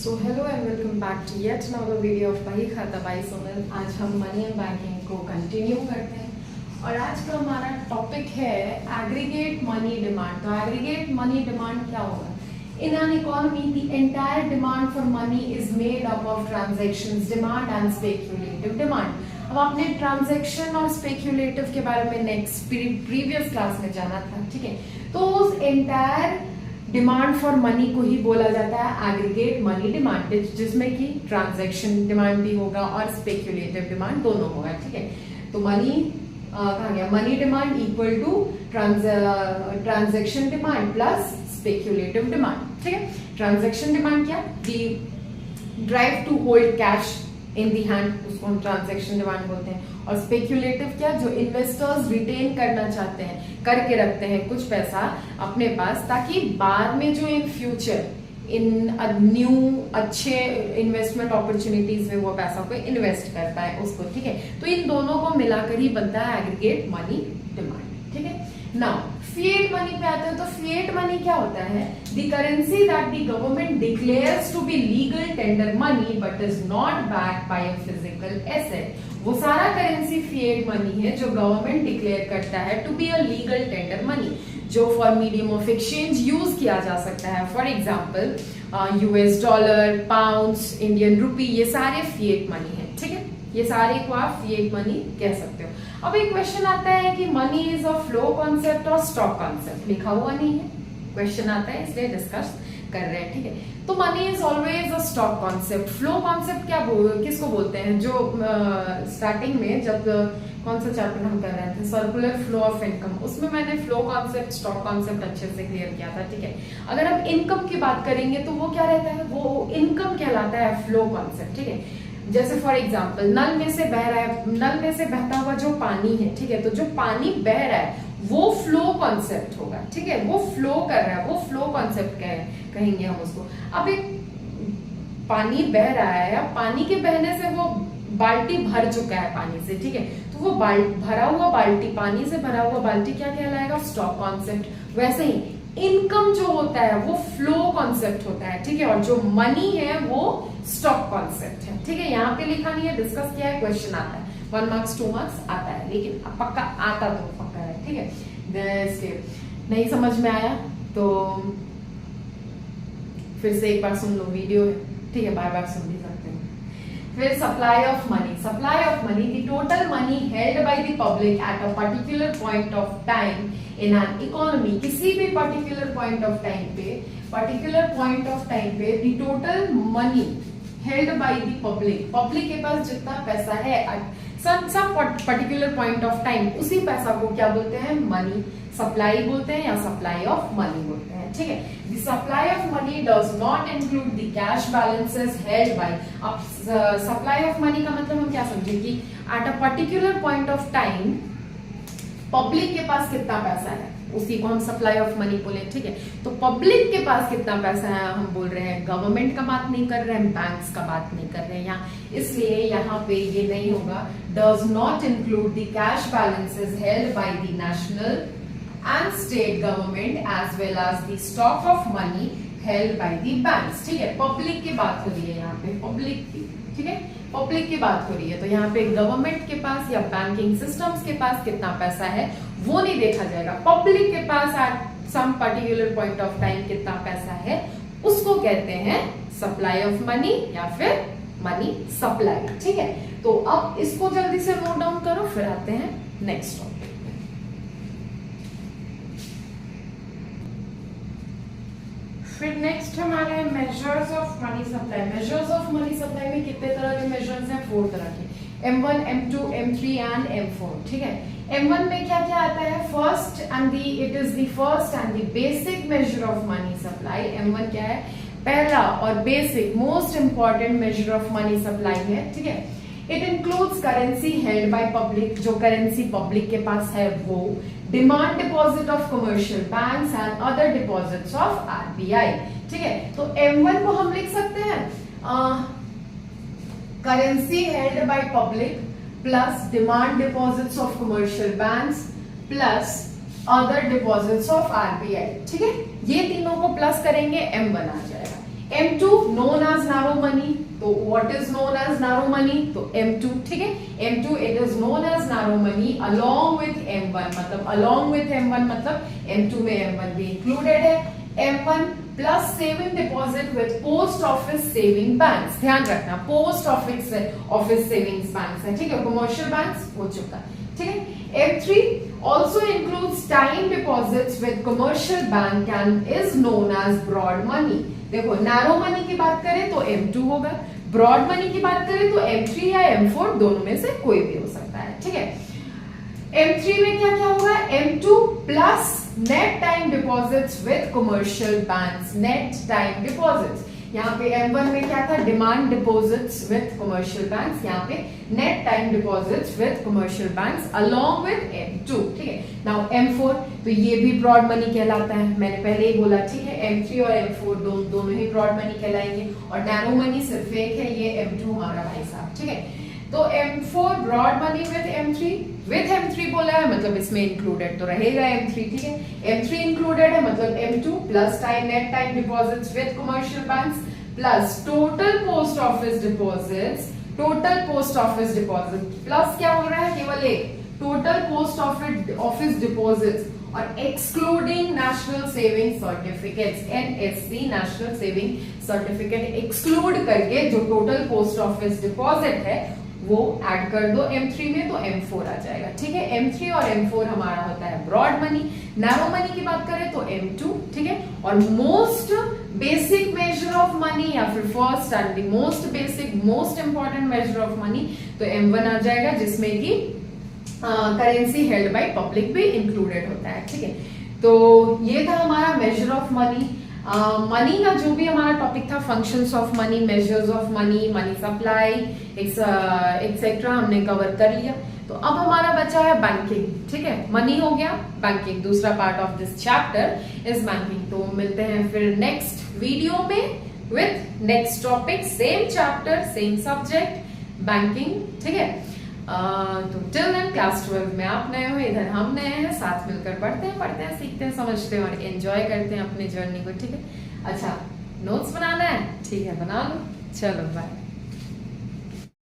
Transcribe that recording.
So hello and welcome back to yet another video of Bahi Khata by Sonal. आज हम money and banking को continue करते हैं और आज का हमारा टॉपिक है एग्रीगेट मनी डिमांड। तो एग्रीगेट मनी डिमांड क्या होगा? In an economy the entire demand for money is made up of transactions, demand and speculative demand. अब आपने ट्रांजैक्शन और स्पेक्यूलेटिव के बारे में नेक्स्ट प्रीवियस क्लास में जाना था, ठीक है। तो उस एंटायर डिमांड फॉर मनी को ही बोला जाता है एग्रीगेट मनी डिमांड, जिसमें कि ट्रांजैक्शन डिमांड भी होगा और स्पेक्यूलेटिव डिमांड दोनों होगा, ठीक है। तो मनी कहाँ गया? Money demand equal to transaction demand plus speculative demand, ठीक है। ट्रांजैक्शन डिमांड क्या? The drive to hold cash in the hand, उसको हम ट्रांजैक्शन डिमांड बोलते हैं। और स्पेक्यूलेटिव क्या? जो इन्वेस्टर्स रिटेन करना चाहते हैं, करके रखते हैं कुछ पैसा अपने पास, ताकि बाद में जो इन फ्यूचर इन न्यू अच्छे इन्वेस्टमेंट अपॉर्चुनिटीज में वो पैसा को इन्वेस्ट कर पाए उसको, ठीक है। तो इन दोनों को मिलाकर ही बनता है एग्रीगेट मनी डिमांड, ठीक है। नाउ फिएट मनी पे आते हैं। तो फिएट मनी क्या होता है? The currency that the government declares to be legal tender money but is not backed by a physical asset. वो सारा करेंसी फिएट मनी है जो गवर्नमेंट डिक्लेयर करता है to be a legal tender money, जो for medium of exchange use किया जा सकता है। For example US dollar, pounds, Indian rupee, ये सारे फिएट मनी है, ठीक है। ये सारे को आप फिएट मनी कह सकते हो। अब एक क्वेश्चन आता है कि money is a flow concept और स्टॉक कॉन्सेप्ट। लिखा हुआ नहीं है, क्वेश्चन आता है इसलिए डिस्कस कर रहे हैं, ठीक है। तो money is always a stock concept. Flow concept किसको बोलते हैं? जो स्टार्टिंग में जब कौन सा चैप्टर हम कर रहे थे, सर्कुलर फ्लो ऑफ इनकम, उसमें मैंने फ्लो कॉन्सेप्ट, स्टॉक कॉन्सेप्ट अच्छे से क्लियर किया था, ठीक है। अगर हम इनकम की बात करेंगे तो वो क्या रहता है? वो इनकम कहलाता है फ्लो कॉन्सेप्ट, ठीक है। जैसे फॉर एग्जाम्पल नल में से बह रहा है, नल में से बहता हुआ जो पानी है, ठीक है, तो जो पानी बह रहा है वो फ्लो कॉन्सेप्ट होगा, ठीक है। वो फ्लो कर रहा है, वो फ्लो कॉन्सेप्ट कहेंगे हम उसको। अब एक पानी बह रहा है, अब पानी के बहने से वो बाल्टी भर चुका है पानी से, ठीक है, तो वो भरा हुआ बाल्टी, पानी से भरा हुआ बाल्टी क्या कहलाएगा? Stock concept. वैसे ही इनकम जो होता है वो फ्लो कॉन्सेप्ट होता है, ठीक है, और जो मनी है वो स्टॉक कॉन्सेप्ट है, ठीक है। यहाँ पे लिखा नहीं है, डिस्कस किया है, क्वेश्चन आता है, 1 मार्क्स 2 मार्क्स आता है, लेकिन पक्का आता तो पक्का है, ठीक है। नहीं समझ में आया तो फिर से एक बार सुन लो, वीडियो है, ठीक है, बार बार सुन भी सकते हैं। फिर supply of money. Supply of money, the total money held by the public at a particular point of time in an economy. किसी भी पर्टिकुलर पॉइंट ऑफ टाइम पे, the total money held by the public, public के पास जितना पैसा है सब particular point of time, उसी पैसा को क्या बोलते हैं? मनी सप्लाई बोलते हैं या सप्लाई ऑफ मनी बोलते हैं, ठीक है। The supply of money does not include the cash balances held bye. अब सप्लाई ऑफ मनी का मतलब हम क्या समझे कि at a particular point of time public के पास कितना पैसा है, उसी को हम सप्लाई ऑफ मनी बोले, ठीक है। तो पब्लिक के पास कितना पैसा है हम बोल रहे हैं, गवर्नमेंट का बात नहीं कर रहे हैं, बैंक्स का बात नहीं कर रहे हैं यहाँ, इसलिए यहाँ पे ये नहीं होगा। Does not include the cash balances held by the national and state government as well as the stock of money held by the banks, ठीक है। पब्लिक की बात हो रही है यहाँ पे, पब्लिक की, ठीक है, पब्लिक की बात हो रही है। तो यहाँ पे गवर्नमेंट के पास या बैंकिंग सिस्टम्स के पास कितना पैसा है वो नहीं देखा जाएगा। पब्लिक के पास at some particular point of time कितना पैसा है उसको कहते हैं सप्लाई ऑफ मनी या फिर मनी सप्लाई, ठीक है। तो अब इसको जल्दी से नोट डाउन करो, फिर आते हैं नेक्स्ट टॉपिक। फिर नेक्स्ट हमारा है measures of money supply. Measures of money supply में कितने तरह के मेजर्स हैं? 4 तरह के, M1, M2, M3 and M4, ठीक है। M1 में क्या क्या आता है? First and it is the first and the basic measure of money supply. M1 क्या है? पहला और basic most important measure of money supply है, ठीक है। It includes currency held by public, जो करेंसी पब्लिक के पास है वो, demand deposit of commercial banks and other deposits of RBI, ठीक है। तो M1 को हम लिख सकते हैं currency held by public plus demand deposits of commercial banks plus other deposits of RBI, ठीक है। ये तीनों को प्लस करेंगे M1 आ जाएगा। M2 known as narrow money, तो what is known as narrow money? तो M2, ठीक है, M2 it is known as narrow money along with M1, मतलब along with M1 मतलब M2 में M1 भी included है। M1 plus saving deposit with post office saving banks, ध्यान रखना पोस्ट ऑफिस सेविंग्स बैंक्स है, ठीक है, कमर्शियल बैंक्स हो चुका, ठीक है। M3 also includes time deposits with commercial bank and is known as broad money। देखो नैरो मनी की बात करें तो M2 होगा, ब्रॉड मनी की बात करें तो M3 या M4 दोनों में से कोई भी हो सकता है, ठीक है। M3 में क्या क्या होगा? M2 plus net time deposits with commercial banks, net time deposits. यहाँ पे M1 में क्या था? Demand deposits with commercial banks, यहाँ पे net time deposits with commercial banks along with M2, ठीक है। नाउ M4 तो ये भी ब्रॉड मनी कहलाता है, मैंने पहले ही बोला, ठीक है। M3 और M4 दोनों ही ब्रॉड मनी कहलाएंगे और नैरो मनी सिर्फ एक है, ये M2 हमारा भाई साहब, ठीक है। तो M4 broad money with M3 बोला है मतलब इसमें इंक्लूडेड तो रहेगा M3, ठीक है। M3 इंक्लूडेड है मतलब M2 plus time net time deposits with commercial banks plus total post office deposits plus क्या हो रहा है? केवल एक टोटल पोस्ट ऑफिस डिपॉजिट्स और excluding national saving certificates, NSC national saving certificate exclude करके जो टोटल पोस्ट ऑफिस डिपॉजिट है वो ऐड कर दो M3 में तो M4 आ जाएगा, ठीक है। M3 और M4 हमारा होता है ब्रॉड मनी। नैरो मनी की बात करें तो M2, ठीक है। और most basic measure of money या फिर first and the most basic most important measure of money तो M1 आ जाएगा, जिसमें कि करेंसी हेल्ड बाय पब्लिक भी इंक्लूडेड होता है, ठीक है। तो ये था हमारा मेजर ऑफ मनी। मनी का जो भी हमारा टॉपिक था, functions of money, measures of money, money supply etcetera हमने कवर कर लिया। तो अब हमारा बचा है बैंकिंग, ठीक है। मनी हो गया, बैंकिंग दूसरा part of this chapter is banking. तो मिलते हैं फिर नेक्स्ट वीडियो में with next topic, same chapter same subject banking, ठीक है। तो टिल देन क्लास 12 में आप नए हो, इधर हम नए हैं, साथ मिलकर पढ़ते हैं, सीखते हैं, समझते हैं और एंजॉय करते हैं अपनी जर्नी को, ठीक है। अच्छा नोट्स बनाना है, ठीक है बना लो, चलो बाय।